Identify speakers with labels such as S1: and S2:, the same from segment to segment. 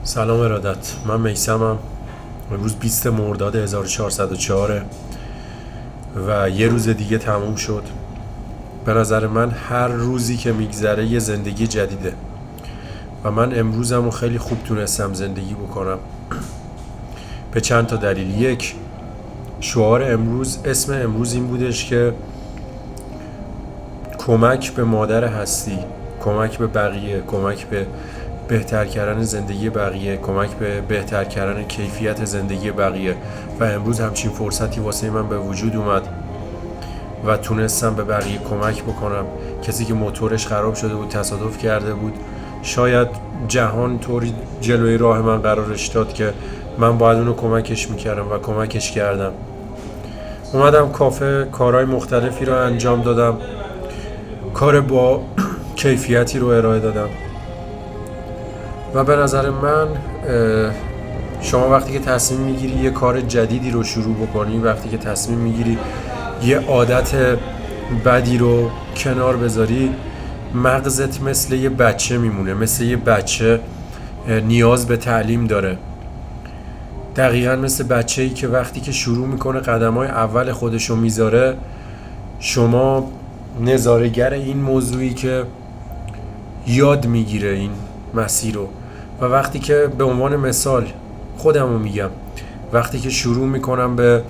S1: سلام ارادت، من میثمم. امروز 20 مرداد 1404 و یه روز دیگه تموم شد. به نظر من هر روزی که میگذره یه زندگی جدیده و من امروزم رو خیلی خوب تونستم زندگی بکنم به چند تا دلیل. یک، شعار امروز، اسم امروز این بودش که کمک به مادر هستی، کمک به بقیه، کمک به بهتر کردن زندگی بقیه، کمک به بهتر کردن کیفیت زندگی بقیه. و امروز همچین فرصتی واسه من به وجود اومد و تونستم به بقیه کمک بکنم. کسی که موتورش خراب شده بود، تصادف کرده بود، شاید جهان طوری جلوی راه من قرارش داد که من باید اونو کمکش میکردم و کمکش کردم. اومدم کافه، کارهای مختلفی رو انجام دادم، کار با کیفیتی رو ارائه دادم و به نظر من شما وقتی که تصمیم میگیری یه کار جدیدی رو شروع بکنی، وقتی که تصمیم میگیری یه عادت بدی رو کنار بذاری، مغزت مثل یه بچه میمونه، مثل یه بچه نیاز به تعلیم داره. دقیقا مثل بچه‌ای که وقتی که شروع میکنه قدم‌های اول خودشو میذاره، شما نظاره‌گر این موضوعی که یاد میگیره این مسیر رو. و وقتی که به عنوان مثال خودم رو میگم، وقتی که شروع میکنم به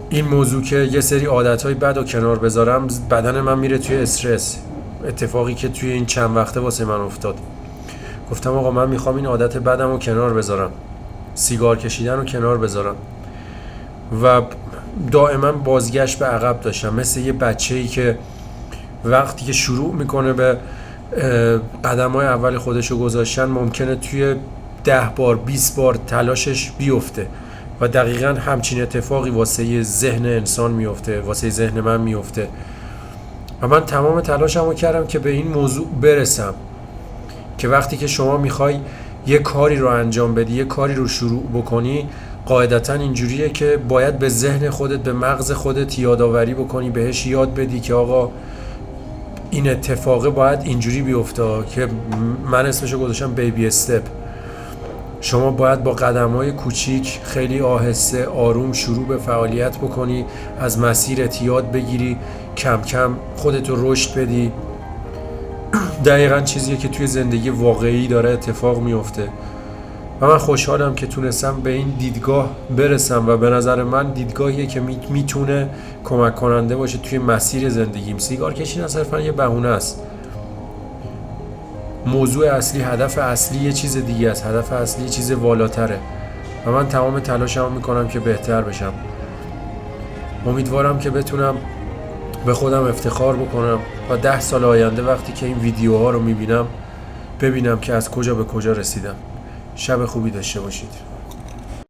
S1: این موضوع که یه سری عادتهای بد رو کنار بذارم، بدن من میره توی استرس. اتفاقی که توی این چند وقته واسه من افتاد، گفتم آقا من میخوام این عادت بدم رو کنار بذارم، سیگار کشیدن رو کنار بذارم و دائما بازگشت به عقب داشتم، مثل یه بچه‌ای که وقتی که شروع میکنه به قدم‌های اول خودشو گذاشتن، ممکنه توی 10 بار 20 بار تلاشش بیفته و دقیقا همچین اتفاقی واسه ذهن انسان میفته، واسه ذهن من میفته. و من تمام تلاشمو کردم که به این موضوع برسم که وقتی که شما میخوای یه کاری رو انجام بدی، یه کاری رو شروع بکنی، قاعدتا اینجوریه که باید به ذهن خودت، به مغز خودت یادآوری بکنی، بهش یاد بدی که آقا این اتفاقه باید اینجوری بیفته، که من اسمشو گذاشتم بیبی استپ. شما باید با قدم‌های کوچیک، خیلی آهسته، آروم شروع به فعالیت بکنی، از مسیرت یاد بگیری، کم کم خودتو رشد بدی. دقیقاً چیزیه که توی زندگی واقعی داره اتفاق میفته و من خوشحالم که تونستم به این دیدگاه برسم و به نظر من دیدگاهیه که میتونه کمک کننده باشه توی مسیر زندگیم. سیگار کشیدن صرفا یه بهونه است. موضوع اصلی، هدف اصلی یه چیز دیگه است، هدف اصلی یه چیز والاتره و من تمام تلاشمو میکنم که بهتر بشم. امیدوارم که بتونم به خودم افتخار بکنم و 10 سال آینده وقتی که این ویدیوها رو میبینم، ببینم که از کجا به کجا رسیدم. شب خوبی داشته باشید.